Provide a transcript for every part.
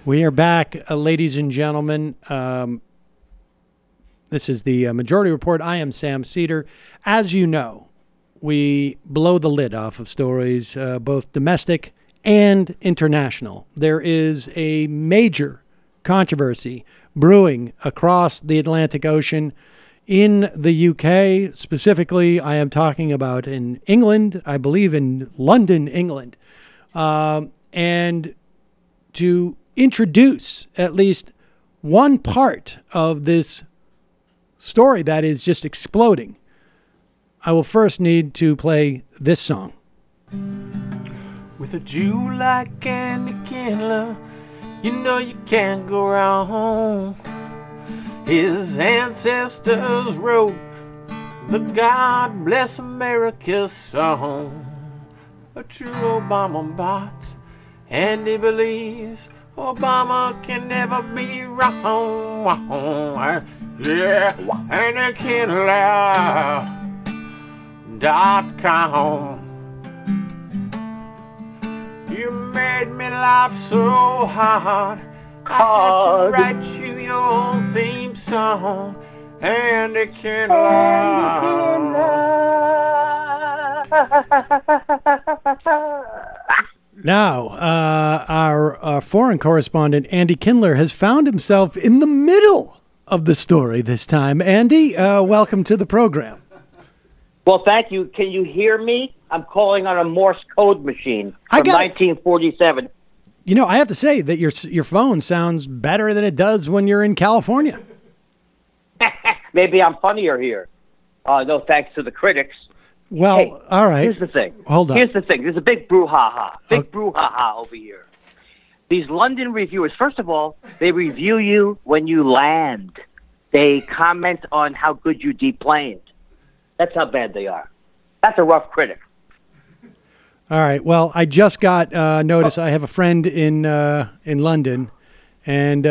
We are back, ladies and gentlemen. This is the Majority Report. I am Sam Seder. As you know, we blow the lid off of stories, both domestic and international. There is a major controversy brewing across the Atlantic Ocean in the UK. Specifically, I am talking about in England, I believe in London, England. And to introduce at least one part of this story that is just exploding, I will first need to play this song. With a Jew like Andy Kindler, you know you can't go wrong. His ancestors wrote the God Bless America song. A true Obama bot, and he believes Obama can never be wrong. Yeah, AndyKindler.com. You made me laugh so hard, I had to write you your theme song, AndyKindler. Now, our foreign correspondent, Andy Kindler, has found himself in the middle of the story this time. Andy, welcome to the program. Well, thank you. Can you hear me? I'm calling on a Morse code machine from 1947. You know, I have to say that your phone sounds better than it does when you're in California. Maybe I'm funnier here. No thanks to the critics. Well, hey, all right. Here's the thing. Hold on. Here's the thing. There's a big brouhaha. Brouhaha over here. These London reviewers, first of all, they review you when you land. They comment on how good you deplaned. That's how bad they are. That's a rough critic. All right. Well, I just got notice. I have a friend in London, and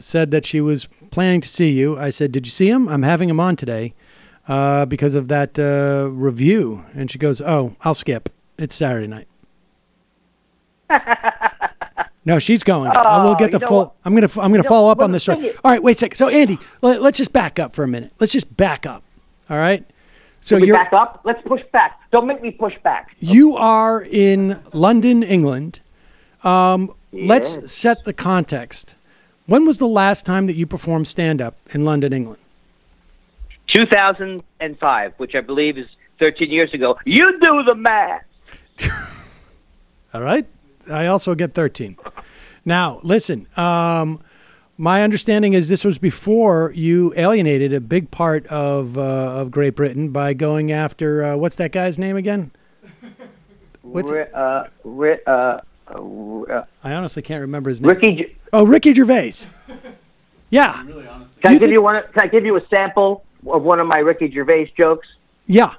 said that she was planning to see you. I said, "Did you see him? I'm having him on today because of that review." And she goes, "Oh, I'll skip. It's Saturday night." No, she's going. I will get the full. I'm gonna follow up on this story. All right, wait a second. So, Andy, let's just back up for a minute. Let's just back up. All right. So you're back up. Let's push back. Don't make me push back. You are in London, England. Let's set the context. When was the last time that you performed stand-up in London, England? 2005, which I believe is 13 years ago. You do the math. All right. I also get 13. Now, listen, my understanding is this was before you alienated a big part of Great Britain by going after, what's that guy's name again? I honestly can't remember his name. Ricky Gervais. Yeah. Really, can I give you a sample of one of my Ricky Gervais jokes? Yeah.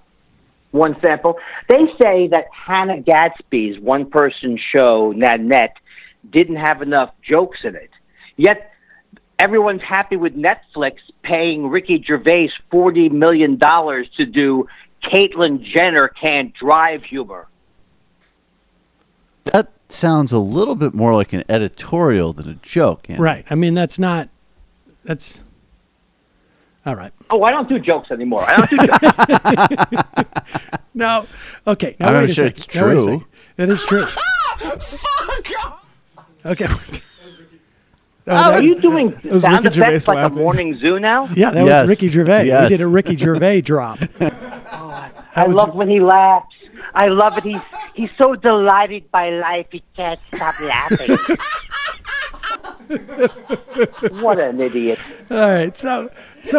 One sample. They say that Hannah Gadsby's one-person show, Nanette, didn't have enough jokes in it. Yet everyone's happy with Netflix paying Ricky Gervais $40 million to do Caitlyn Jenner can't drive humor. That sounds a little bit more like an editorial than a joke. Andy. Right. I mean, that's all right. Oh, I don't do jokes anymore. I don't do jokes. No. Okay. Now, I'm sure it's true. It is true. Fuck! Okay. Are you doing sound effects like a morning zoo now? Yeah, that was Ricky Gervais. Yes. We did a Ricky Gervais drop. I love when he laughs. I love it. He's so delighted by life he can't stop laughing. What an idiot! All right, so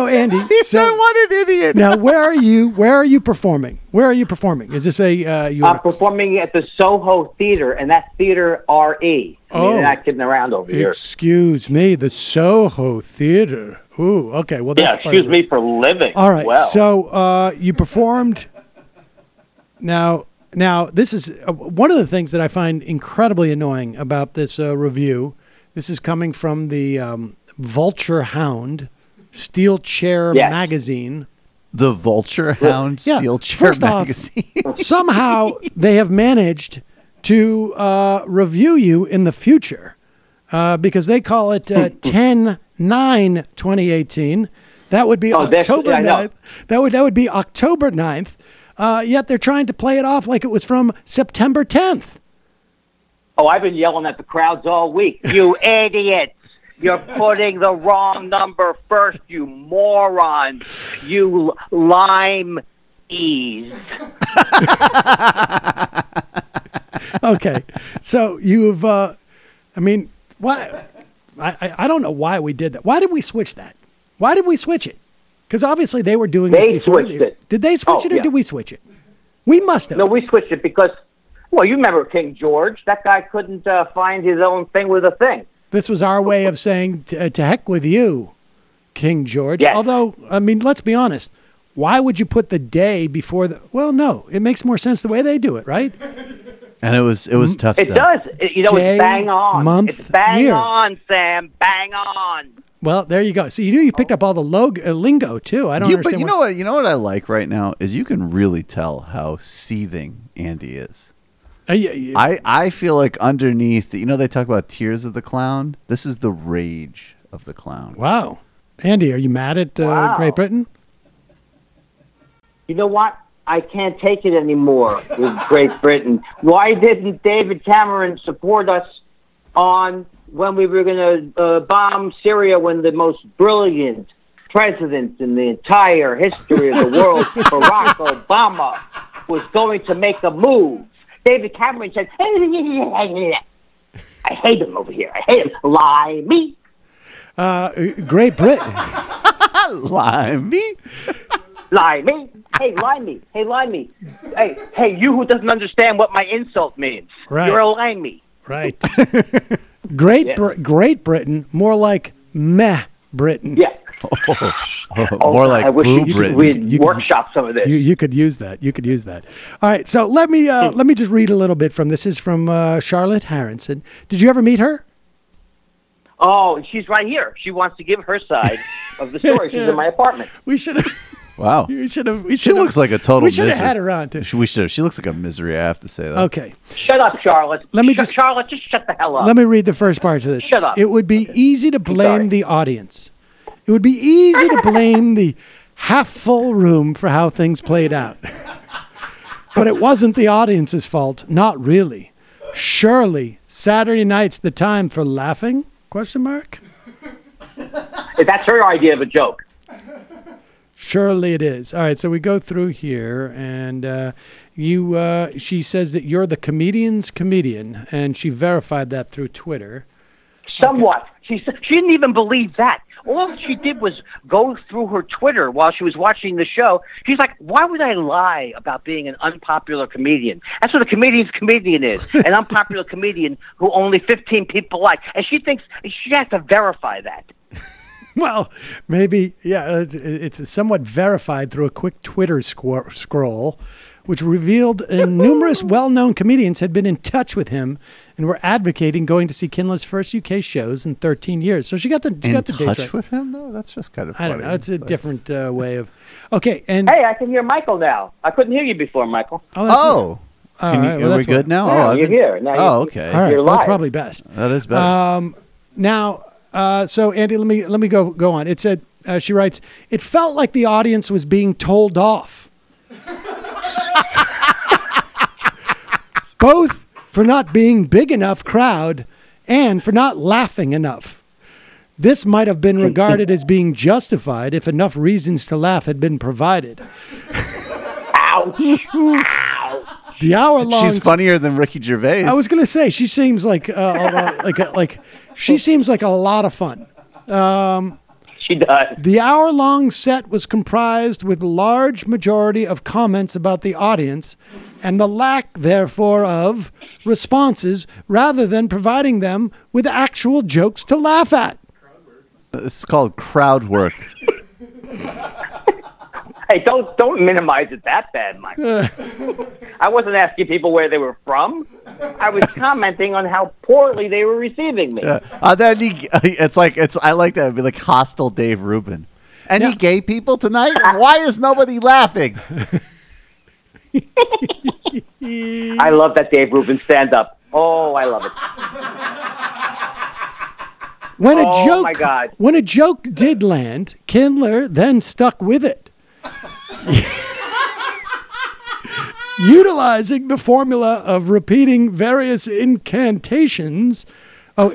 Andy, what an idiot! Now, where are you performing? Where are you performing? Is this I'm performing at the Soho Theatre, and that's Theatre RE. They're not kidding around over here. Excuse me, the Soho Theatre. Ooh, okay. Well, that's excuse me for living. All right. Well. So you performed. Now, this is one of the things that I find incredibly annoying about this review. This is coming from the Vulture Hound Steel Chair magazine. The Vulture Hound Steel Chair magazine. Somehow they have managed to review you in the future because they call it 10/9/2018. That would be October 9th. That would be October 9th. Yet they're trying to play it off like it was from September 10th. Oh, I've been yelling at the crowds all week. You idiots. You're putting the wrong number first, you morons. You lime ease. Okay. So you've, I mean, why? I don't know why we did that. Why did we switch that? Why did we switch it? Because obviously they were doing this before. They switched it. Did they switch it or did we switch it? We must have. No, we switched it because, well, you remember King George. That guy couldn't find his own thing with a thing. This was our way of saying, to heck with you, King George. Yes. Although, I mean, let's be honest. Why would you put the day before the... Well, no. It makes more sense the way they do it, right? And it was tough It stuff. does. It's bang on. Month, it's bang year. on, Sam. Bang on. Well, there you go. So you picked up all the lingo, too. I don't understand. But you know what? You know what I like right now is you can really tell how seething Andy is. I feel like underneath, they talk about tears of the clown. This is the rage of the clown. Wow. Andy, are you mad at Great Britain? You know what? I can't take it anymore with Great Britain. Why didn't David Cameron support us on when we were going to bomb Syria when the most brilliant president in the entire history of the world, Barack Obama, was going to make a move? David Cameron said, I hate him over here. I hate him. Lie me. Great Britain. Lie me. Lie me. Hey, lie me. Hey, lie me. Hey, you who doesn't understand what my insult means. Right. You're a lie me. Right. Great Britain, more like meh Britain. Yeah. More like I wish boo Britain. we'd workshop some of this. You could use that. You could use that. All right. So let me just read a little bit from this. Is from Charlotte Harrison. Did you ever meet her? Oh, she's right here. She wants to give her side of the story. She's in my apartment. We should have. Wow. She looks like a total. We should have had her on. We should have. She looks like a misery. I have to say that. Okay. Shut up, Charlotte. Charlotte, just shut the hell up. Let me read the first part of this. Shut up. It would be easy to blame the audience. It would be easy to blame the half-full room for how things played out. But it wasn't the audience's fault. Not really. Surely Saturday night's the time for laughing? ? That's her idea of a joke. Surely it is. All right, so we go through here, and she says that you're the comedian's comedian, and she verified that through Twitter. Somewhat. Okay. She didn't even believe that. All she did was go through her Twitter while she was watching the show. She's like, why would I lie about being an unpopular comedian? That's what a comedian's comedian is, an unpopular comedian who only 15 people like. And she thinks she has to verify that. Well, maybe, yeah, it's somewhat verified through a quick Twitter scroll, which revealed numerous well-known comedians had been in touch with him and were advocating going to see Kindler's first UK shows in 13 years. So she got the dates touch right. with him, though? That's just kind of funny. I don't know. It's a different way of... Okay, and... Hey, I can hear Michael now. I couldn't hear you before, Michael. Oh! Are we good now? Yeah, you're here. Now okay. All right, you're live. that's probably best. That is better. Now... so Andy, let me go on. It said she writes, it felt like the audience was being told off, both for not being big enough crowd and for not laughing enough. This might have been regarded as being justified if enough reasons to laugh had been provided. Ouch! The hour-long. She's funnier than Ricky Gervais. I was going to say she seems like she seems like a lot of fun. She does. The hour-long set was comprised with a large majority of comments about the audience and the lack, therefore, of responses rather than providing them with actual jokes to laugh at. This is called crowd work. Hey, don't minimize it that bad, Michael. I wasn't asking people where they were from. I was commenting on how poorly they were receiving me. I like that. It'd be like hostile Dave Rubin. Any gay people tonight? Why is nobody laughing? I love that Dave Rubin stand-up. Oh, I love it. My God. When a joke did land, Kindler then stuck with it. Utilizing the formula of repeating various incarnations of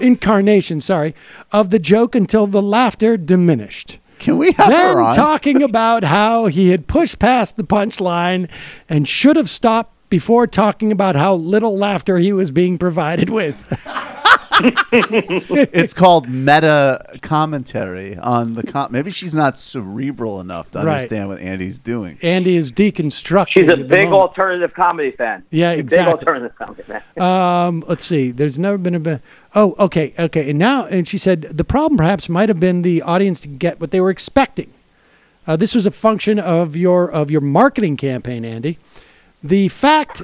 the joke until the laughter diminished. Can we have then her on? Talking about how he had pushed past the punchline and should have stopped before talking about how little laughter he was being provided with. It's called meta commentary on the maybe she's not cerebral enough to understand what Andy's doing. Andy is deconstructing. She's a big alternative comedy fan. Yeah, exactly. Big alternative comedy fan. Let's see. There's never been a. Oh, okay. And she said the problem perhaps might have been the audience to get what they were expecting. This was a function of your marketing campaign, Andy. The fact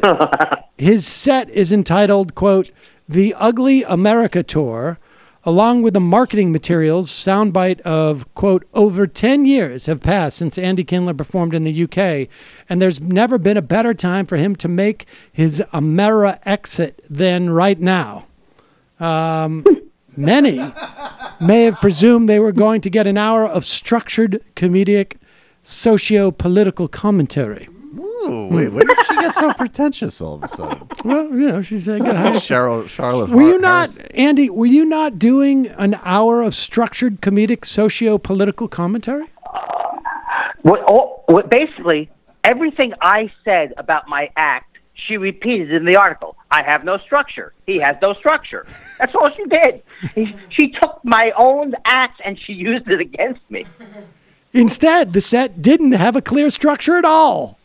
his set is entitled, quote, "The Ugly America Tour," along with the marketing materials, soundbite of, quote, "Over 10 years have passed since Andy Kindler performed in the UK, and there's never been a better time for him to make his Amera exit than right now." Many may have presumed they were going to get an hour of structured comedic socio-political commentary. Ooh, wait, when did she get so pretentious all of a sudden? Well, she's Charlotte. Were you not, Andy? Were you not doing an hour of structured comedic socio-political commentary? Basically, everything I said about my act, she repeated in the article. I have no structure. He has no structure. That's all she did. She took my own act and she used it against me. Instead, the set didn't have a clear structure at all.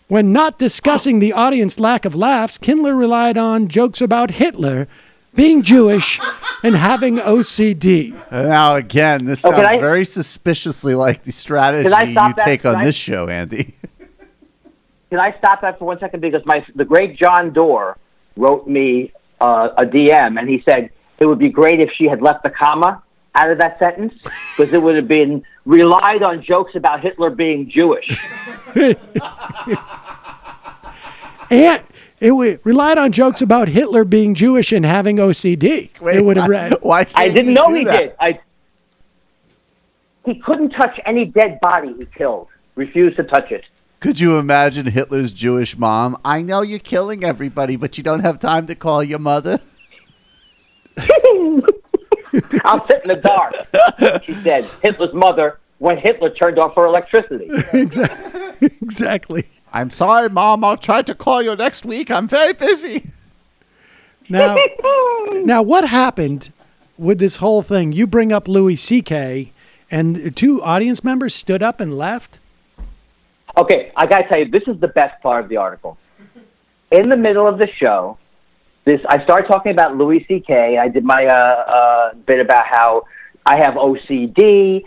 When not discussing the audience lack of laughs, Kindler relied on jokes about Hitler, being Jewish, and having OCD. Now, again, this sounds very suspiciously like the strategy you take on this show, Andy. Can I stop that for 1 second? Because the great John Doerr wrote me a DM, and he said it would be great if she had left the comma out of that sentence, because it would have been relied on jokes about Hitler being Jewish. And it relied on jokes about Hitler being Jewish and having OCD. Wait, it would have read. Why I didn't know he did. He couldn't touch any dead body he killed. Refused to touch it. Could you imagine Hitler's Jewish mom? I know you're killing everybody, but you don't have time to call your mother. I'll sit in the dark, she said. Hitler's mother, when Hitler turned off her electricity. Exactly. I'm sorry, Mom. I'll try to call you next week. I'm very busy. Now, what happened with this whole thing? You bring up Louis C.K., and 2 audience members stood up and left? Okay, I got to tell you, this is the best part of the article. In the middle of the show, I started talking about Louis C.K. I did my bit about how I have OCD,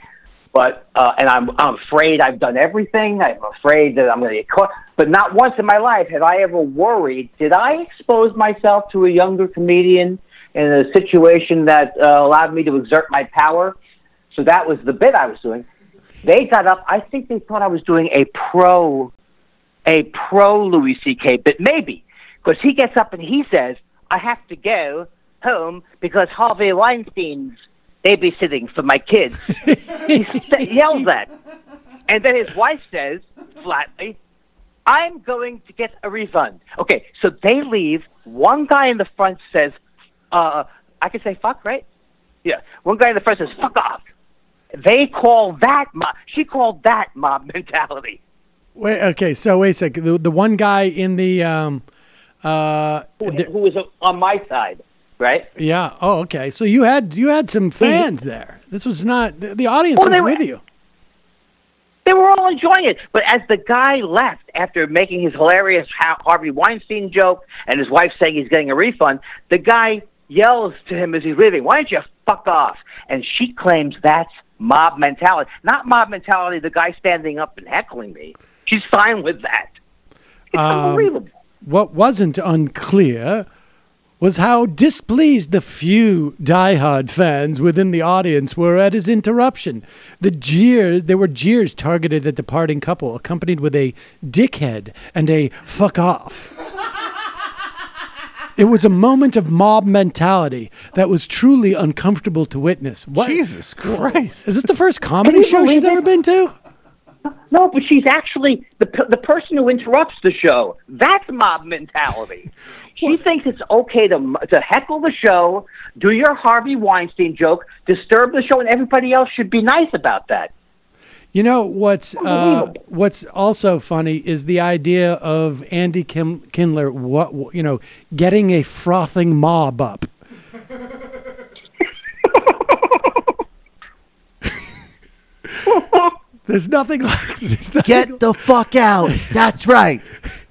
but and I'm afraid I've done everything. I'm afraid that I'm going to get caught. But not once in my life had I ever worried, did I expose myself to a younger comedian in a situation that allowed me to exert my power? So that was the bit I was doing. They got up. I think they thought I was doing a pro Louis C.K. bit, maybe, because he gets up and he says, I have to go home because Harvey Weinstein's babysitting for my kids. He yells that. And then his wife says, flatly, I'm going to get a refund. Okay, so they leave. One guy in the front says, I can say fuck, right? Yeah. One guy in the front says, fuck off. They call that she called that mob mentality. Wait a second. The one guy in the who was on my side, right? Yeah. Oh, okay. So you had some fans there. This was not the audience was with you. They were all enjoying it. But as the guy left after making his hilarious Harvey Weinstein joke and his wife saying he's getting a refund, the guy yells to him as he's leaving, "Why don't you fuck off?" And she claims that's mob mentality. Not mob mentality, the guy standing up and heckling me. She's fine with that. It's unbelievable. What wasn't unclear was how displeased the few diehard fans within the audience were at his interruption. There were jeers targeted at the departing couple, accompanied with a dickhead and a fuck off. It was a moment of mob mentality that was truly uncomfortable to witness. What? Jesus Christ. Is this the first comedy show she's ever been to? No, but she's actually the person who interrupts the show. That's mob mentality. She thinks it's okay to heckle the show, do your Harvey Weinstein joke, disturb the show, and everybody else should be nice about that. You know, what's also funny is the idea of Andy Kindler, getting a frothing mob up. There's nothing like this. Get the fuck out. That's right.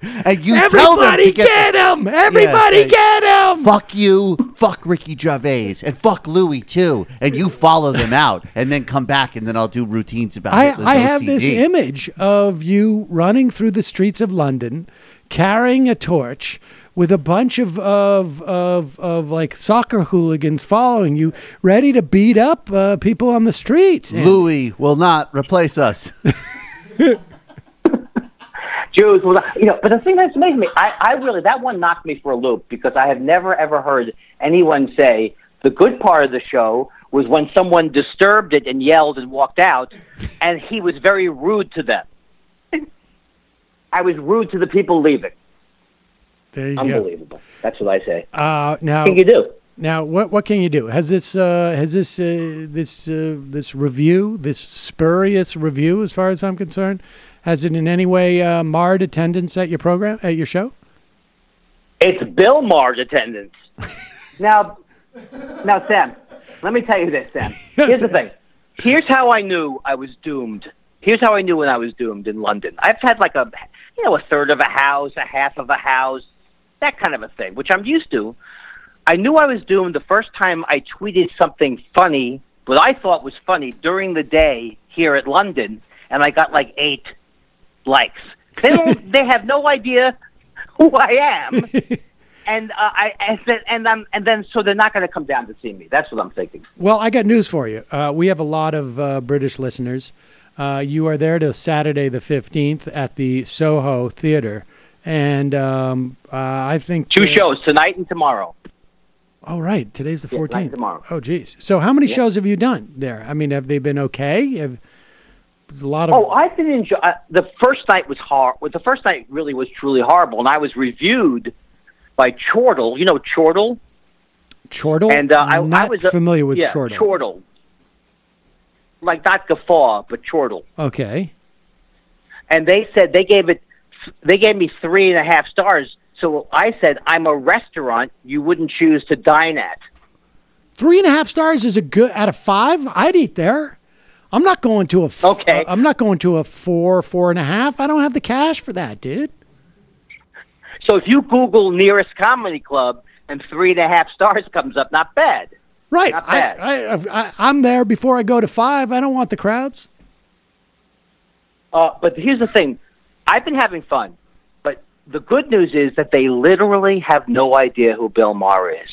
And you Everybody get him. Everybody get him. Fuck you. Fuck Ricky Gervais. And fuck Louis, too. And you follow them out. And then come back, and then I'll do routines about it. I have this image of you running through the streets of London, carrying a torch, with a bunch of like soccer hooligans following you, ready to beat up people on the streets. Louis will not replace us. Jews will not, but the thing that's amazing me, I really, that one knocked me for a loop, because I have never ever heard anyone say the good part of the show was when someone disturbed it and yelled and walked out, and he was very rude to them. I was rude to the people leaving. There you Unbelievable. Go. That's what I say. Now, what can you do? Now, what can you do? Has this review, this spurious review, as far as I'm concerned, has it in any way marred attendance at your program, at your show? It's Bill marred attendance. Now, Sam, let me tell you this, Sam. Here's the thing. Here's how I knew I was doomed. Here's how I knew when I was doomed in London. I've had like a third of a house, a half of a house, that kind of a thing, which I'm used to. I knew I was doomed the first time I tweeted something funny, what I thought was funny, during the day here at London, and I got like 8 likes. They have no idea who I am, and then so they're not going to come down to see me. That's what I'm thinking. Well, I got news for you. We have a lot of British listeners. You are there till Saturday the 15th at the Soho Theatre. And I think... 2 shows, tonight and tomorrow. Oh, right. Today's the 14th. Tonight and tomorrow. Oh, geez. So how many shows have you done there? I mean, have they been okay? There's a lot of... Oh, I've been enjoying... the first night was hard. The first night really was truly horrible, and I was reviewed by Chortle. You know Chortle? Chortle? And I'm not familiar with Chortle. Chortle. Like not Guffaw, but Chortle. Okay. And they said they gave me 3.5 stars. So I said, I'm a restaurant you wouldn't choose to dine at. 3.5 stars is a good out of 5. I'd eat there. I'm not going to a okay. I'm not going to a 4, 4.5. I don't have the cash for that, dude. So if you Google nearest comedy club and 3.5 stars comes up, not bad. Right. Not bad. I'm there before I go to 5. I don't want the crowds. But here's the thing. I've been having fun. But the good news is that they literally have no idea who Bill Maher is.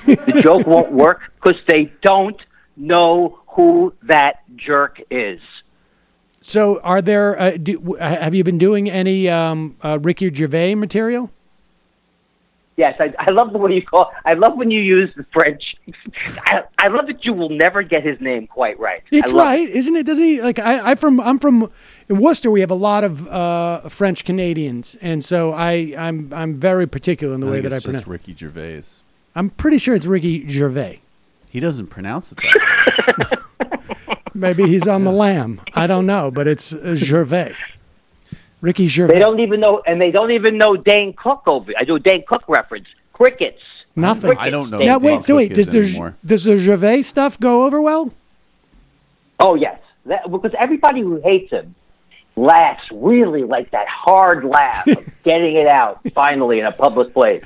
The joke won't work because they don't know who that jerk is. So are there, have you been doing any Ricky Gervais material? Yes, I love the way you call. I love when you use the French. I love that you will never get his name quite right. It's right, isn't it? Doesn't he? Like I'm from in Worcester. We have a lot of French Canadians, and so I'm very particular in the way that I pronounce. It's Ricky Gervais. I'm pretty sure it's Ricky Gervais. He doesn't pronounce it that way. Maybe he's on the lamb. I don't know, but it's Gervais. Ricky Gervais. They don't even know, and they don't even know Dane Cook over. I do a Dane Cook reference. Crickets. Nothing. Crickets. I don't know. Now wait. So wait. Does the Gervais stuff go over well? Oh yes, because everybody who hates him laughs really like that hard laugh of getting it out finally in a public place.